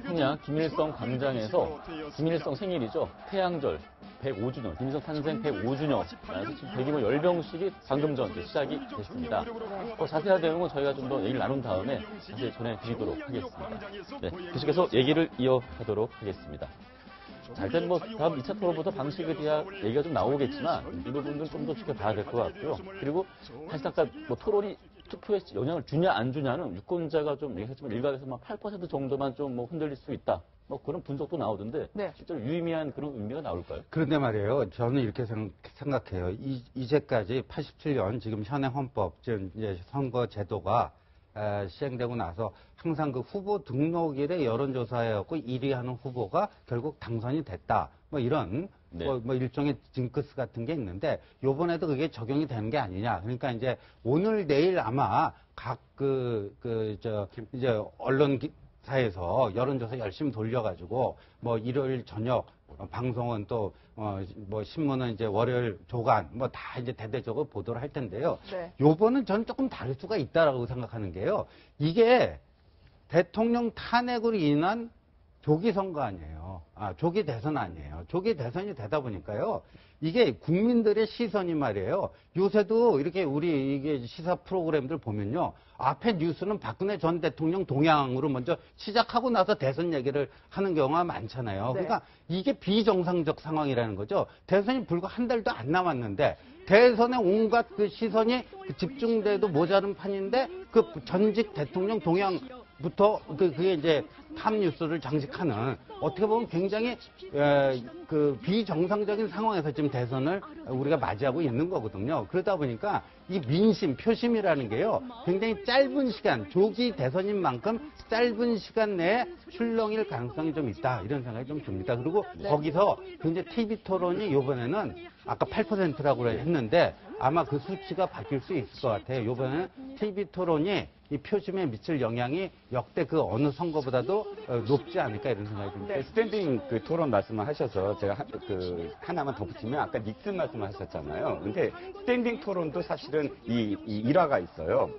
평양 김일성 광장에서 김일성 생일이죠. 태양절 105주년, 김일성 탄생 105주년. 지금 대규모 열병식이 방금 전 시작이 됐습니다. 자세한 내용은 저희가 좀 더 얘기를 나눈 다음에 자세히 전해드리도록 하겠습니다. 네, 계속해서 얘기를 이어가도록 하겠습니다. 자, 일단 다음 2차 토론부터 방식에 대한 얘기가 좀 나오겠지만 이 부분은 좀 더 지켜봐야 될 것 같고요. 그리고 사실 아까 토론이 투표에 영향을 주냐 안 주냐는 유권자가 좀 얘기했지만 일각에서 8% 정도만 좀 흔들릴 수 있다. 그런 분석도 나오던데 네. 실제로 유의미한 그런 의미가 나올까요? 그런데 말이에요. 저는 이렇게 생각해요. 이제까지 87년 지금 현행 헌법, 즉 이제 선거 제도가 시행되고 나서 항상 그 후보 등록일에 여론조사해갖고 1위 하는 후보가 결국 당선이 됐다. 이런 네. 일종의 징크스 같은 게 있는데 요번에도 그게 적용이 되는 게 아니냐. 그러니까 이제 오늘 내일 아마 각 이제 언론사에서 여론조사 열심히 돌려가지고 일요일 저녁 방송은 또 신문은 이제 월요일 조간 다 이제 대대적으로 보도를 할 텐데요. 네. 요번은 저는 조금 다를 수가 있다라고 생각하는 게요. 이게 대통령 탄핵으로 인한 조기 선거 아니에요. 조기 대선 아니에요. 조기 대선이 되다 보니까요. 이게 국민들의 시선이 말이에요. 요새도 이렇게 우리 이게 시사 프로그램들 보면요. 앞에 뉴스는 박근혜 전 대통령 동향으로 먼저 시작하고 나서 대선 얘기를 하는 경우가 많잖아요. 네. 그러니까 이게 비정상적 상황이라는 거죠. 대선이 불과 한 달도 안 남았는데 대선에 온갖 그 시선이 집중돼도 모자른 판인데 그 전직 대통령 동향부터 그게 이제 탑뉴스를 장식하는 어떻게 보면 굉장히 그 비정상적인 상황에서 지금 대선을 우리가 맞이하고 있는 거거든요. 그러다 보니까 이 민심, 표심이라는 게요. 굉장히 짧은 시간, 조기 대선인 만큼 짧은 시간 내에 출렁일 가능성이 좀 있다. 이런 생각이 좀 듭니다. 그리고 거기서 굉장히 TV 토론이 이번에는 아까 8%라고 했는데 아마 그 수치가 바뀔 수 있을 것 같아요. 이번에는 TV 토론이 이 표심에 미칠 영향이 역대 그 어느 선거보다도 높지 않을까 이런 생각이 듭니다. 네. 스탠딩 그 토론 말씀을 하셔서 제가 하나만 덧붙이면 아까 닉슨 말씀을 하셨잖아요. 근데 스탠딩 토론도 사실은 이 일화가 있어요.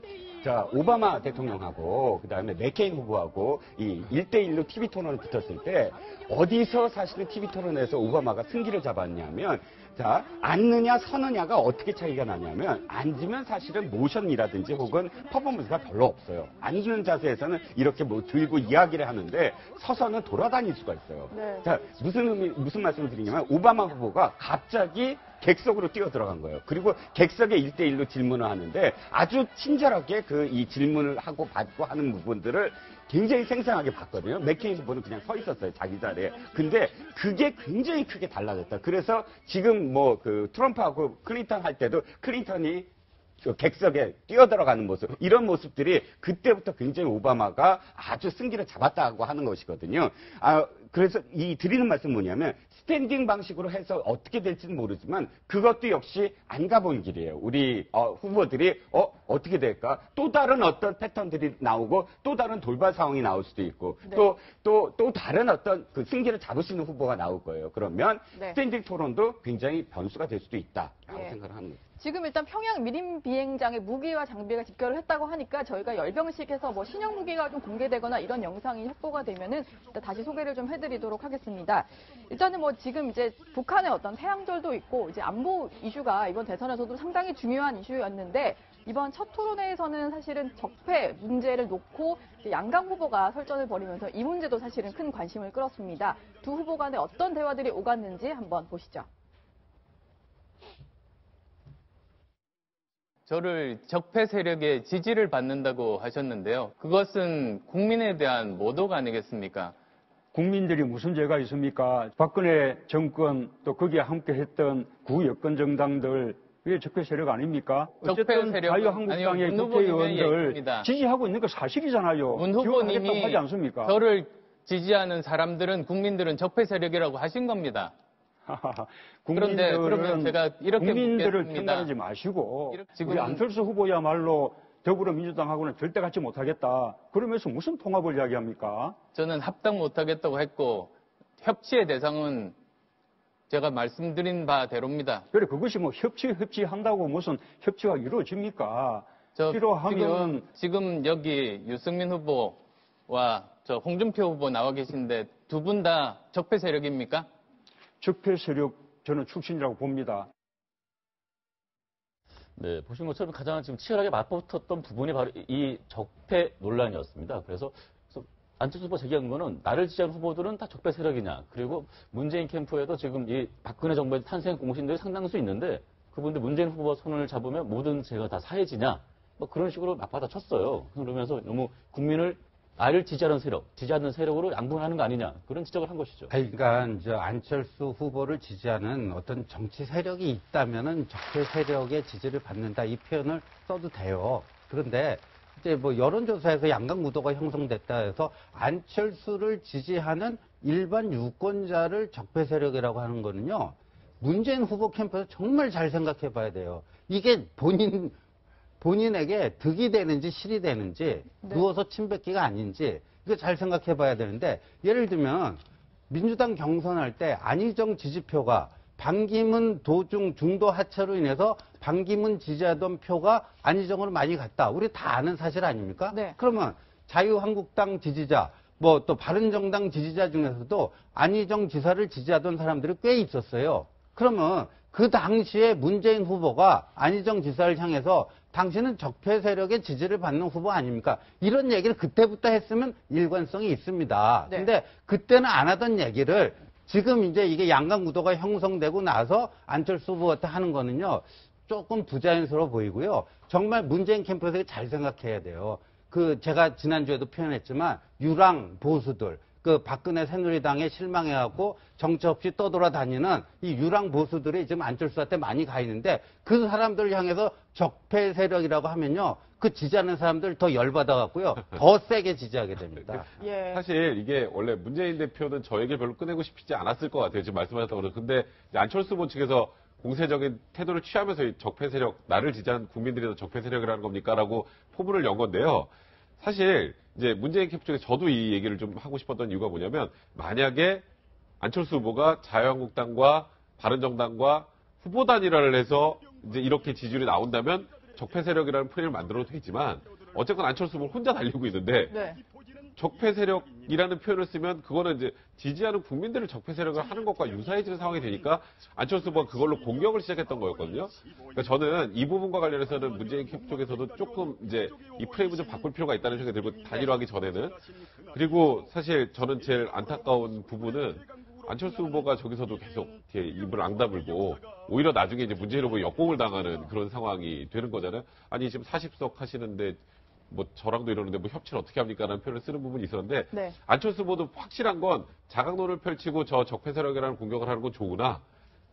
자, 오바마 대통령하고 그다음에 맥케인 후보하고 이 1대1로 TV 토론을 붙었을 때 어디서 사실은 TV 토론에서 오바마가 승기를 잡았냐면 자, 앉느냐 서느냐가 어떻게 차이가 나냐면 앉으면 사실은 모션이라든지 혹은 퍼포먼스가 별로 없어요. 앉는 자세에서는 이렇게 들고 이야기를 하는데 서서는 돌아다닐 수가 있어요. 네. 자, 무슨 말씀을 드리냐면 오바마 후보가 갑자기 객석으로 뛰어 들어간 거예요. 그리고 객석에 1대1로 질문을 하는데 아주 친절하게 이 질문을 하고 받고 하는 부분들을 굉장히 생생하게 봤거든요. 맥케인 후보는 그냥 서 있었어요. 자기 자리에. 근데 그게 굉장히 크게 달라졌다. 그래서 지금 트럼프하고 클린턴 할 때도 클린턴이 객석에 뛰어들어가는 모습, 이런 모습들이 그때부터 굉장히 오바마가 아주 승기를 잡았다고 하는 것이거든요. 그래서 드리는 말씀은 뭐냐면 스탠딩 방식으로 해서 어떻게 될지는 모르지만 그것도 역시 안 가본 길이에요. 우리 후보들이 어떻게 될까? 또 다른 어떤 패턴들이 나오고 또 다른 돌발 상황이 나올 수도 있고 네. 또 다른 어떤 그 승기를 잡을 수 있는 후보가 나올 거예요. 그러면 네. 스탠딩 토론도 굉장히 변수가 될 수도 있다라고 네. 생각을 하는 거죠. 지금 일단 평양 미림 비행장에 무기와 장비가 집결을 했다고 하니까 저희가 열병식에서 신형 무기가 좀 공개되거나 이런 영상이 확보가 되면은 일단 다시 소개를 좀 해드리도록 하겠습니다. 일단은 지금 이제 북한의 어떤 태양절도 있고 이제 안보 이슈가 이번 대선에서도 상당히 중요한 이슈였는데 이번 첫 토론회에서는 사실은 적폐 문제를 놓고 양강 후보가 설전을 벌이면서 이 문제도 사실은 큰 관심을 끌었습니다. 두 후보 간에 어떤 대화들이 오갔는지 한번 보시죠. 저를 적폐 세력의 지지를 받는다고 하셨는데요. 그것은 국민에 대한 모독 아니겠습니까? 국민들이 무슨 죄가 있습니까? 박근혜 정권 또 거기에 함께했던 구여권 정당들 그게 적폐 세력 아닙니까? 어쨌든 자유한국당의 국회의원들 지지하고 있는 거 사실이잖아요. 문 후보님이 하지 않습니까? 저를 지지하는 사람들은 국민들은 적폐 세력이라고 하신 겁니다. 그런데 그러면 제가 이렇게 국민들을 편가르지 마시고 우리 안철수 후보야말로 더불어민주당하고는 절대 같이 못하겠다. 그러면서 무슨 통합을 이야기합니까? 저는 합당 못하겠다고 했고 협치의 대상은 제가 말씀드린 바대로입니다. 그래 그것이 협치한다고 무슨 협치가 이루어집니까? 필요하면 지금 여기 유승민 후보 후보와 저 홍준표 후보 나와 계신데 두 분 다 적폐 세력입니까? 적폐 세력 저는 출신이라고 봅니다. 네, 보신 것처럼 가장 지금 치열하게 맞붙었던 부분이 바로 이 적폐 논란이었습니다. 그래서 안철수 후보 제기한 거는 나를 지지하는 후보들은 다 적폐 세력이냐. 그리고 문재인 캠프에도 지금 이 박근혜 정부의 탄생 공신들이 상당수 있는데 그분들 문재인 후보 손을 잡으면 모든 죄가 다 사해지냐. 뭐 그런 식으로 맞받아 쳤어요. 그러면서 너무 국민을 나를 지지하는 세력, 지지 않는 세력으로 양분하는 거 아니냐. 그런 지적을 한 것이죠. 그러니까 안철수 후보를 지지하는 어떤 정치 세력이 있다면은 적폐 세력의 지지를 받는다 이 표현을 써도 돼요. 그런데 이제 뭐 여론조사에서 양강 구도가 형성됐다 해서 안철수를 지지하는 일반 유권자를 적폐 세력이라고 하는 거는요. 문재인 후보 캠프에서 정말 잘 생각해 봐야 돼요. 이게 본인에게 득이 되는지 실이 되는지 네. 누워서 침 뱉기가 아닌지 이거 잘 생각해 봐야 되는데 예를 들면 민주당 경선할 때 안희정 지지표가 반기문 도중 중도 하차로 인해서 반기문 지지하던 표가 안희정으로 많이 갔다. 우리 다 아는 사실 아닙니까? 네. 그러면 자유한국당 지지자 뭐 또 바른정당 지지자 중에서도 안희정 지사를 지지하던 사람들이 꽤 있었어요. 그러면 그 당시에 문재인 후보가 안희정 지사를 향해서 당신은 적폐 세력의 지지를 받는 후보 아닙니까? 이런 얘기를 그때부터 했으면 일관성이 있습니다. 네. 근데 그때는 안 하던 얘기를 지금 이제 이게 양강 구도가 형성되고 나서 안철수 후보한테 하는 거는요. 조금 부자연스러워 보이고요. 정말 문재인 캠프에서 잘 생각해야 돼요. 제가 지난주에도 표현했지만 유랑 보수들 그 박근혜 새누리당에 실망해갖고 정처 없이 떠돌아다니는 이 유랑 보수들이 지금 안철수한테 많이 가 있는데 그 사람들을 향해서 적폐 세력이라고 하면요. 그 지지하는 사람들 더 열받아갖고요. 더 세게 지지하게 됩니다. 예. 사실 이게 원래 문재인 대표는 저 얘기를 별로 꺼내고 싶지 않았을 것 같아요. 지금 말씀하셨다고 그래서. 근데 안철수 후보 측에서 공세적인 태도를 취하면서 이 적폐 세력, 나를 지지한 국민들이 더 적폐 세력이라는 겁니까? 라고 포문을 연 건데요. 사실 이제 문재인 캠프 쪽에 저도 이 얘기를 좀 하고 싶었던 이유가 뭐냐면 만약에 안철수 후보가 자유한국당과 바른정당과 후보 단일화를 해서 이제 이렇게 지지율이 나온다면 적폐 세력이라는 프레임을 만들어도 되지만 어쨌건 안철수 후보는 혼자 달리고 있는데 네. 적폐 세력이라는 표현을 쓰면 그거는 이제 지지하는 국민들을 적폐 세력을 하는 것과 유사해지는 상황이 되니까 안철수 후보가 그걸로 공격을 시작했던 거였거든요. 그러니까 저는 이 부분과 관련해서는 문재인 캠프 쪽에서도 조금 이제 이 프레임을 좀 바꿀 필요가 있다는 생각이 들고 단일화하기 전에는. 그리고 사실 저는 제일 안타까운 부분은 안철수 후보가 저기서도 계속 이렇게 입을 앙다물고 오히려 나중에 이제 문재인 후보 역공을 당하는 그런 상황이 되는 거잖아요. 아니 지금 40석 하시는데 뭐 저랑도 이러는데 뭐 협치를 어떻게 합니까? 라는 표현을 쓰는 부분이 있었는데 네. 안철수 후보도 확실한 건 자강론을 펼치고 저 적폐 세력이라는 공격을 하는 건 좋으나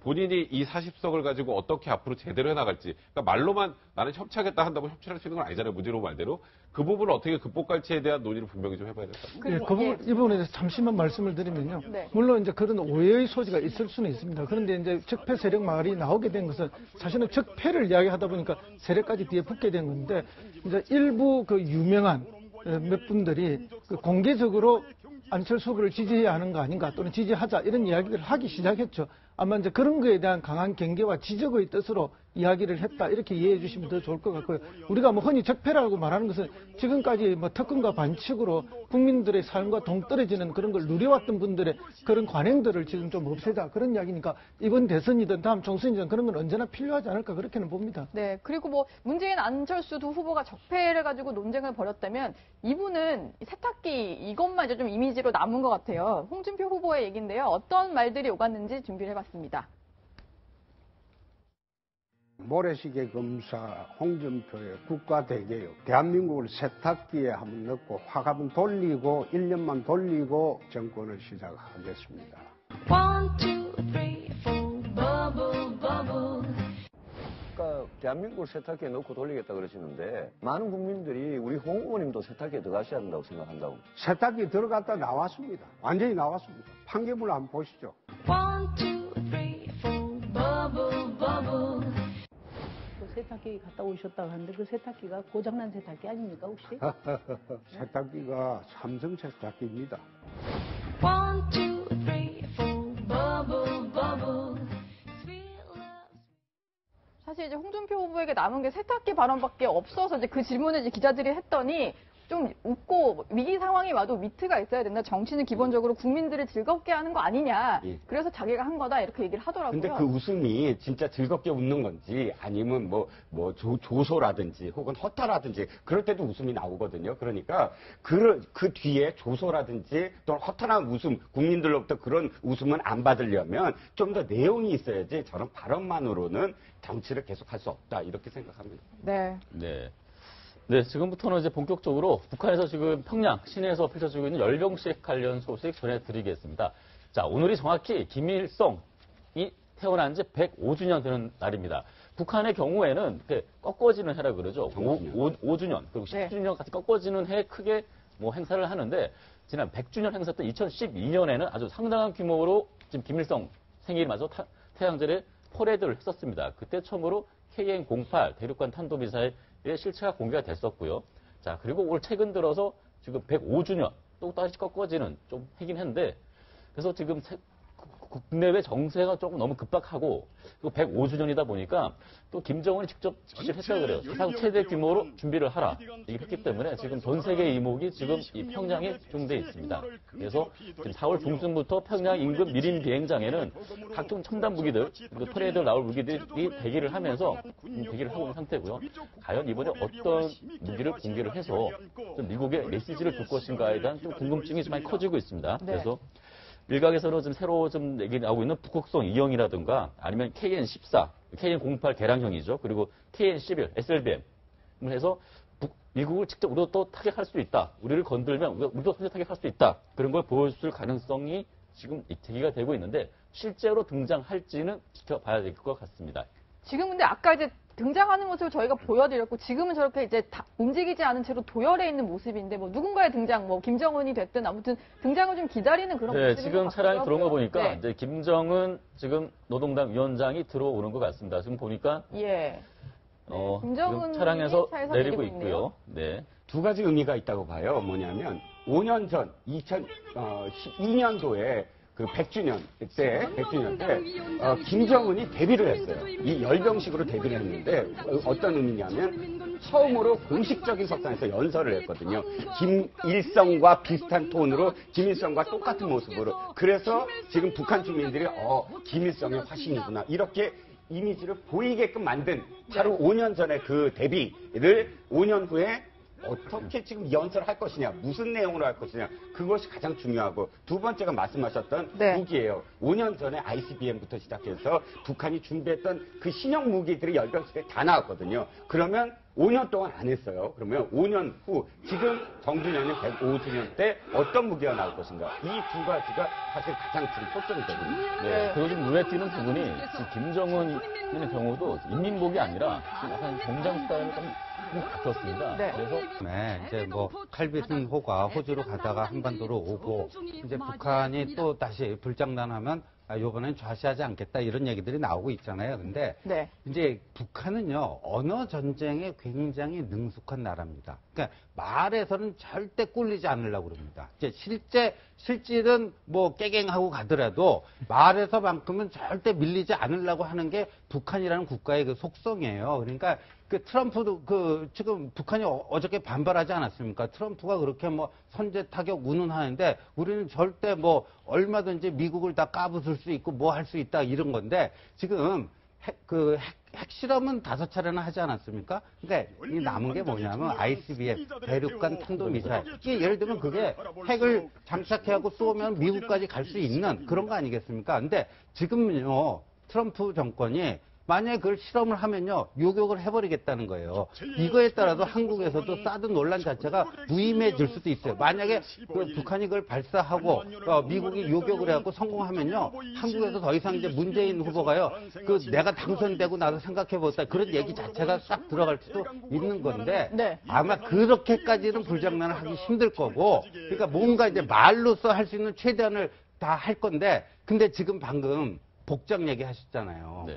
본인이 이 40석을 가지고 어떻게 앞으로 제대로 해나갈지 그러니까 말로만 나는 협치하겠다 한다고 협치할 수 있는 건 아니잖아요. 문재인 후보 말대로. 그 부분을 어떻게 극복할지에 대한 논의를 분명히 좀 해봐야 될 것 같아요. 예, 그 부분, 이 부분에 대해서 잠시만 말씀을 드리면요. 네. 물론 이제 그런 오해의 소지가 있을 수는 있습니다. 그런데 이제 적폐 세력 말이 나오게 된 것은 사실은 적폐를 이야기하다 보니까 세력까지 뒤에 붙게 된 건데 이제 일부 그 유명한 몇 분들이 그 공개적으로 안철수 후보를 지지해야 하는 거 아닌가 또는 지지하자 이런 이야기를 하기 시작했죠. 아마 이제 그런 거에 대한 강한 경계와 지적의 뜻으로 이야기를 했다 이렇게 이해해 주시면 더 좋을 것 같고요. 우리가 뭐 흔히 적폐라고 말하는 것은 지금까지 뭐 특권과 반칙으로 국민들의 삶과 동떨어지는 그런 걸 누려왔던 분들의 그런 관행들을 지금 좀 없애자 그런 이야기니까 이번 대선이든 다음 총선이든 그런 건 언제나 필요하지 않을까 그렇게는 봅니다. 네, 그리고 뭐 문재인 안철수 두 후보가 적폐를 가지고 논쟁을 벌였다면 이분은 세탁기 이것만 이제 좀 이미지로 남은 것 같아요. 홍준표 후보의 얘기인데요. 어떤 말들이 오갔는지 준비를 해봤습니다. 모래시계 검사 홍준표의 국가대개혁. 대한민국을 세탁기에 한번 넣고 화갑은 돌리고 1년만 돌리고 정권을 시작하겠습니다. 1, 2, 3, 4, bubble, bubble. 아까 대한민국을 세탁기에 넣고 돌리겠다 그러시는데 많은 국민들이 우리 홍 의원님도 세탁기에 들어가셔야 한다고 생각한다고. 세탁기 들어갔다 나왔습니다. 완전히 나왔습니다. 판결문 한번 보시죠. 1, 2, 3, 4, bubble, bubble. 세탁기 갔다 오셨다고 하는데 그 세탁기가 고장난 세탁기 아닙니까 혹시? 세탁기가 삼성 세탁기입니다. 1, 2, 3, 4, bubble, bubble. 사실 이제 홍준표 후보에게 남은 게 세탁기 발언밖에 없어서 이제 그 질문을 이제 기자들이 했더니 좀 웃고 위기 상황이 와도 위트가 있어야 된다. 정치는 기본적으로 국민들을 즐겁게 하는 거 아니냐. 예. 그래서 자기가 한 거다 이렇게 얘기를 하더라고요. 근데 그 웃음이 진짜 즐겁게 웃는 건지 아니면 조소라든지 혹은 허탈하든지 그럴 때도 웃음이 나오거든요. 그러니까 그 뒤에 조소라든지 또는 허탈한 웃음, 국민들로부터 그런 웃음은 안 받으려면 좀 더 내용이 있어야지 저런 발언만으로는 정치를 계속할 수 없다 이렇게 생각합니다. 네. 네, 지금부터는 이제 본격적으로 북한에서 지금 평양 시내에서 펼쳐지고 있는 열병식 관련 소식 전해드리겠습니다. 자, 오늘이 정확히 김일성이 태어난 지 105주년 되는 날입니다. 북한의 경우에는 꺾어지는 해라 그러죠. 5주년 그리고 10주년 같이 꺾어지는 해 크게 행사를 하는데 지난 100주년 행사 때 2012년에는 아주 상당한 규모로 지금 김일성 생일마저 태양절에 퍼레이드를 했었습니다. 그때 처음으로 KN-08 대륙간 탄도미사일의 실체가 공개가 됐었고요. 자, 그리고 올 최근 들어서 지금 105주년 또 다시 꺾어지는 좀 해긴 했는데 그래서 지금 국내외 정세가 조금 너무 급박하고 또 105주년이다 보니까 또 김정은이 직접 지시했다고 그래요. 세상 최대 규모로 준비를 하라. 이렇게 했기 때문에 지금 전 세계 이목이 지금 이 평양에 집중돼 있습니다. 그래서 지금 4월 중순부터 평양 인근 미림 비행장에는 각종 첨단 무기들, 그리고 퍼레이드에 나올 무기들이 대기를 하면서 대기를 하고 있는 상태고요. 과연 이번에 어떤 무기를 공개를 해서 좀 미국의 메시지를 줄 것인가에 대한 좀 궁금증이 좀 많이 커지고 있습니다. 그래서 일각에서는 지금 새로 좀 얘기 나오고 있는 북극성 2형이라든가 아니면 KN-14, KN-08 개량형이죠. 그리고 KN-11, SLBM을 해서 미국을 직접 우리도 또 타격할 수 있다. 우리를 건들면 우리도 선제 타격할 수 있다. 그런 걸 보여줄 가능성이 지금 제기가 되고 있는데 실제로 등장할지는 지켜봐야 될 것 같습니다. 지금 근데 아까 이제 등장하는 모습을 저희가 보여드렸고 지금은 저렇게 이제 움직이지 않은 채로 도열해 있는 모습인데 누군가의 등장, 김정은이 됐든 아무튼 등장을 좀 기다리는 그런 모습인 것 지금 차량이 들어온 거 보니까 네. 이제 김정은 지금 노동당 위원장이 들어오는 것 같습니다. 지금 보니까 김정은 지금 차량에서 내리고 있네요. 있고요. 네. 두 가지 의미가 있다고 봐요. 뭐냐면 5년 전 2012년도에 그 100주년 때 김정은이 데뷔를 했어요. 이 열병식으로 데뷔를 했는데 어떤 의미냐면 처음으로 공식적인 석상에서 연설을 했거든요. 김일성과 비슷한 톤으로 김일성과 똑같은 모습으로. 그래서 지금 북한 주민들이 김일성의 화신이구나 이렇게 이미지를 보이게끔 만든 바로 5년 전에 그 데뷔를 5년 후에 어떻게 지금 연설할 것이냐, 무슨 내용으로 할 것이냐, 그것이 가장 중요하고 두 번째가 말씀하셨던 무기예요. 5년 전에 ICBM부터 시작해서 북한이 준비했던 그 신형 무기들이 열병식에 다 나왔거든요. 그러면 5년 동안 안 했어요. 그러면 5년 후 지금 정주년인 105주년 때 어떤 무기가 나올 것인가. 이 두 가지가 사실 가장 지금 초점이 되거든요. 네, 그리고 좀 눈에 띄는 부분이 지금 김정은의 경우도 인민복이 아니라 지금 약간 공장 스타일을 좀 바뀌었습니다. 그래서 이제 칼빈 호가 호주로 가다가 한반도로 오고 이제 북한이 또 다시 불장난하면 이번엔 좌시하지 않겠다 이런 얘기들이 나오고 있잖아요. 근데 이제 북한은요 언어 전쟁에 굉장히 능숙한 나라입니다. 그러니까 말에서는 절대 꿀리지 않으려고 그럽니다. 이제 실질은 깨갱하고 가더라도 말에서만큼은 절대 밀리지 않으려고 하는 게 북한이라는 국가의 그 속성이에요. 그러니까 그 트럼프도 지금 북한이 어저께 반발하지 않았습니까? 트럼프가 그렇게 선제 타격 운운하는데 우리는 절대 얼마든지 미국을 다 까부술 수 있고 할 수 있다 이런 건데 지금 핵실험은 5차례나 하지 않았습니까? 그러니까 이 남은 게 뭐냐면 ICBM, 대륙간 탄도미사일. 이게 예를 들면 그게 핵을 장착해하고 쏘면 미국까지 갈 수 있는 그런 거 아니겠습니까? 근데 지금요 트럼프 정권이 만약에 그걸 실험을 하면요, 요격을 해버리겠다는 거예요. 이거에 따라서 한국에서도 사드 논란 자체가 무의미해질 수도 있어요. 만약에 북한이 그걸 발사하고 미국이 요격을 해갖고 성공하면요, 한국에서 더 이상 이제 문재인 후보가요, 내가 당선되고 나서 생각해보겠다 그런 얘기 자체가 싹 들어갈 수도 있는 건데 아마 그렇게까지는 불장난을 하기 힘들 거고, 그러니까 뭔가 이제 말로써 할 수 있는 최대한을 다 할 건데, 근데 지금 방금 복장 얘기 하셨잖아요.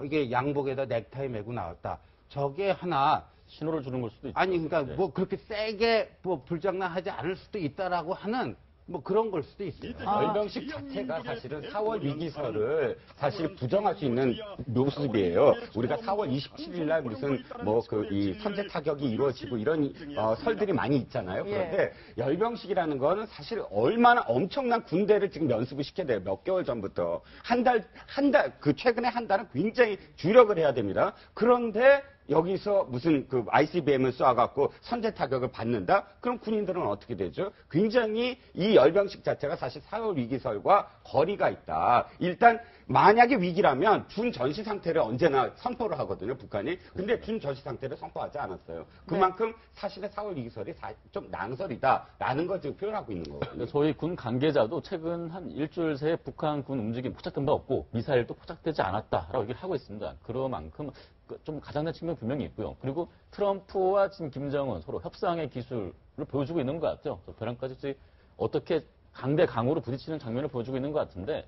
이게 양복에다 넥타이 메고 나왔다. 저게 하나 신호를 주는 걸 수도 있죠. 아니 그러니까 그렇게 세게 불장난하지 않을 수도 있다라고 하는 뭐 그런 걸 수도 있어요. 열병식 자체가 사실은 4월 위기설을 사실 부정할 수 있는 모습이에요. 우리가 4월 27일 날 무슨 뭐 이 선제 타격이 이루어지고 이런 설들이 많이 있잖아요. 그런데 열병식이라는 거는 사실 얼마나 엄청난 군대를 지금 연습을 시켜야 돼요. 몇 개월 전부터. 최근에 한 달은 굉장히 주력을 해야 됩니다. 그런데 여기서 무슨 그 ICBM을 쏴갖고 선제 타격을 받는다? 그럼 군인들은 어떻게 되죠? 굉장히 이 열병식 자체가 사실 4월 위기설과 거리가 있다. 일단 만약에 위기라면 준전시 상태를 언제나 선포를 하거든요, 북한이. 근데 준전시 상태를 선포하지 않았어요. 그만큼 사실은 4월 위기설이 좀 낭설이다라는 걸 지금 표현하고 있는 거거든요. 저희 군 관계자도 최근 한 일주일 새에 북한 군 움직임 포착된 바 없고 미사일도 포착되지 않았다라고 얘기를 하고 있습니다. 그만큼 좀 가장된 측면 분명히 있고요. 그리고 트럼프와 지금 김정은 서로 협상의 기술을 보여주고 있는 것 같죠. 벼랑까지 어떻게 강대 강으로 부딪히는 장면을 보여주고 있는 것 같은데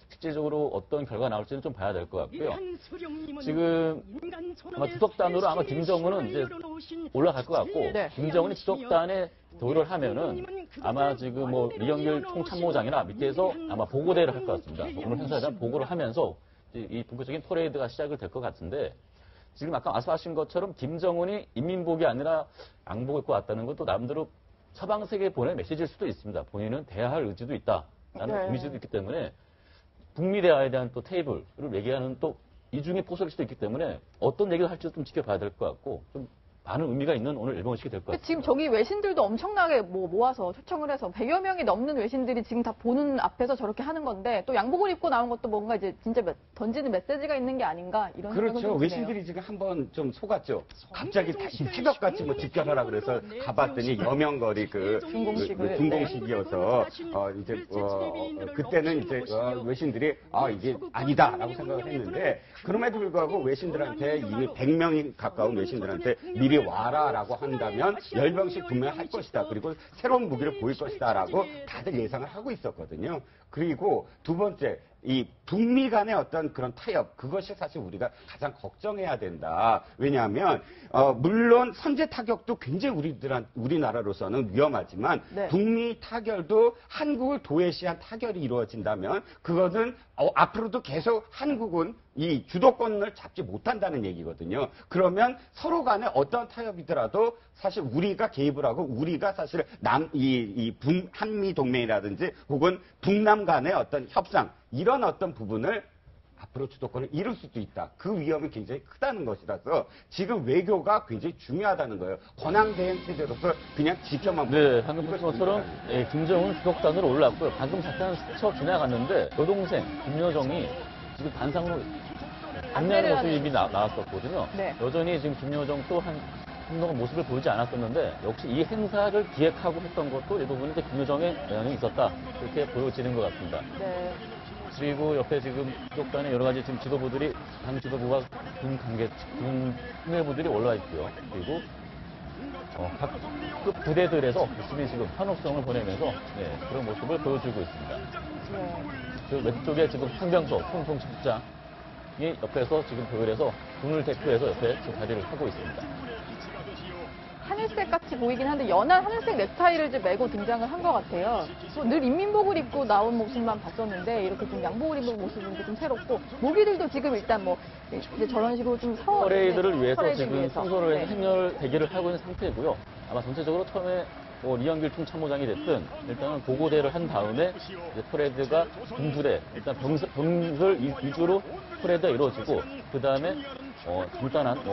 실질적으로 어떤 결과가 나올지는 좀 봐야 될 것 같고요. 지금 아마 주석단으로 아마 김정은은 이제 올라갈 것 같고 김정은이 주석단에 도의를 하면은 아마 지금 뭐 이영길 총참모장이나 밑에서 아마 보고대를 할 것 같습니다. 오늘 행사에 대한 보고를 하면서 이 본격적인 퍼레이드가 시작을 될 것 같은데 지금 아까 말씀하신 것처럼 김정은이 인민복이 아니라 양복을 입고 왔다는 것도 나름대로 서방 세계에 보낼 메시지일 수도 있습니다. 본인은 대화할 의지도 있다라는 이미지도 있기 때문에 북미 대화에 대한 또 테이블을 얘기하는 또 이중의 포석일 수도 있기 때문에 어떤 얘기를 할지도 좀 지켜봐야 될 것 같고 좀 많은 의미가 있는 오늘 일본식이 될 것 같습니다. 지금 저기 외신들도 엄청나게 모아서 초청을 해서 100여 명이 넘는 외신들이 지금 다 보는 앞에서 저렇게 하는 건데 또 양복을 입고 나온 것도 뭔가 이제 진짜 던지는 메시지가 있는 게 아닌가 이런 생각이 그렇죠. 드네요. 외신들이 지금 한번 좀 속았죠. 갑자기 새벽같이 뭐 집결하라 그래서 가봤더니 여명거리 준공식이어서 그때는 이제 외신들이 이게 아니다라고 생각을 했는데 그럼에도 불구하고 외신들한테 이미 100명이 가까운 외신들한테 미리 와라라고 한다면 열병식 분명히 할 것이다. 그리고 새로운 무기를 보일 것이다라고 다들 예상을 하고 있었거든요. 그리고 두 번째, 이 북미 간의 어떤 그런 타협, 그것이 사실 우리가 가장 걱정해야 된다. 왜냐하면, 물론 선제 타격도 굉장히 우리나라로서는 위험하지만, 북미 타결도 한국을 도외시한 타결이 이루어진다면, 그것은 앞으로도 계속 한국은 이 주도권을 잡지 못한다는 얘기거든요. 그러면 서로 간에 어떤 타협이더라도 사실 우리가 개입을 하고 우리가 사실 한미 동맹이라든지 혹은 북남 간의 어떤 협상, 이런 어떤 부분을 앞으로 주도권을 잃을 수도 있다. 그 위험이 굉장히 크다는 것이라서 지금 외교가 굉장히 중요하다는 거예요. 권한대행 체제로서 그냥 지켜만 보는. 방금 보신 것처럼 김정은 주석단으로 올랐고요. 방금 잠깐 스쳐 지나갔는데 여동생 김여정이 지금 단상으로 안내하는 모습이 나왔었거든요. 여전히 지금 김여정 또한 한동안 모습을 보이지 않았었는데 역시 이 행사를 기획하고 했던 것도 일부분은 김여정의 영향이 있었다. 이렇게 보여지는 것 같습니다. 그리고 옆에 지금 주석단에 여러 가지 지금 지도부들이, 당 지도부와 군 후배부들이 올라와 있고요. 그리고 각급 부대들에서 열심히 지금 현업성을 보내면서 그런 모습을 보여주고 있습니다. 그 왼쪽에 지금 상병소, 총통식장이 옆에서 지금 도열해서 군을 대표해서 옆에 자리를 하고 있습니다. 하늘색 같이 보이긴 한데 연한 하늘색 넥타이를 이제 메고 등장을 한 것 같아요. 늘 인민복을 입고 나온 모습만 봤었는데 이렇게 좀 양복을 입은 모습은 좀 새롭고 무기들도 지금 일단 뭐 이제 저런 식으로 좀 퍼레이드를 위해서 지금 순서를 행렬 대기를 하고 있는 상태고요. 아마 전체적으로 처음에 이영길 총참모장이 됐든 일단은 보고대를 한 다음에 이제 퍼레이드가 군부대 일단 병을 위주로 퍼레이드가 이루어지고 그 다음에 간단한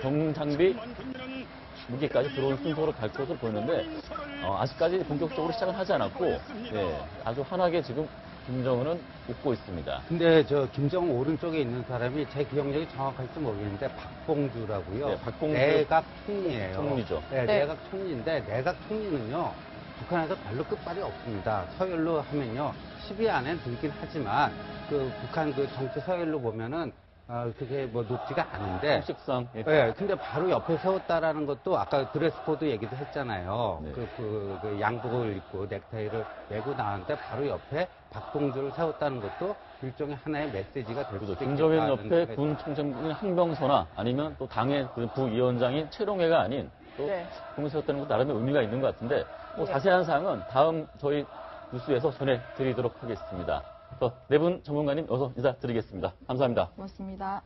병장비 무기까지 들어온 순서로 갈 것으로 보이는데 아직까지 본격적으로 시작은 하지 않았고 아주 환하게 지금 김정은은 웃고 있습니다. 근데 김정은 오른쪽에 있는 사람이 제 기억력이 정확할지 모르겠는데 박봉주라고요. 박봉주 내각 총리예요. 총리죠. 내각 총리인데 내각 총리는요. 북한에서 별로 끝발이 없습니다. 서열로 하면요. 10위 안에 들긴 하지만 북한 정치 서열로 보면은 그게 높지가 않은데. 공식상. 근데 바로 옆에 세웠다라는 것도 아까 드레스 코드 얘기도 했잖아요. 그 양복을 입고 넥타이를 메고 나왔는데 바로 옆에 박봉주를 세웠다는 것도 일종의 하나의 메시지가 될 수도 있겠다. 김정인 옆에 군 총장인 한병서나 아니면 또 당의 부위원장인 최룡해가 아닌 또 공을 세웠다는 것도 나름의 의미가 있는 것 같은데 자세한 사항은 다음 저희 뉴스에서 전해드리도록 하겠습니다. 네 분 전문가님 어서 인사드리겠습니다. 감사합니다. 고맙습니다.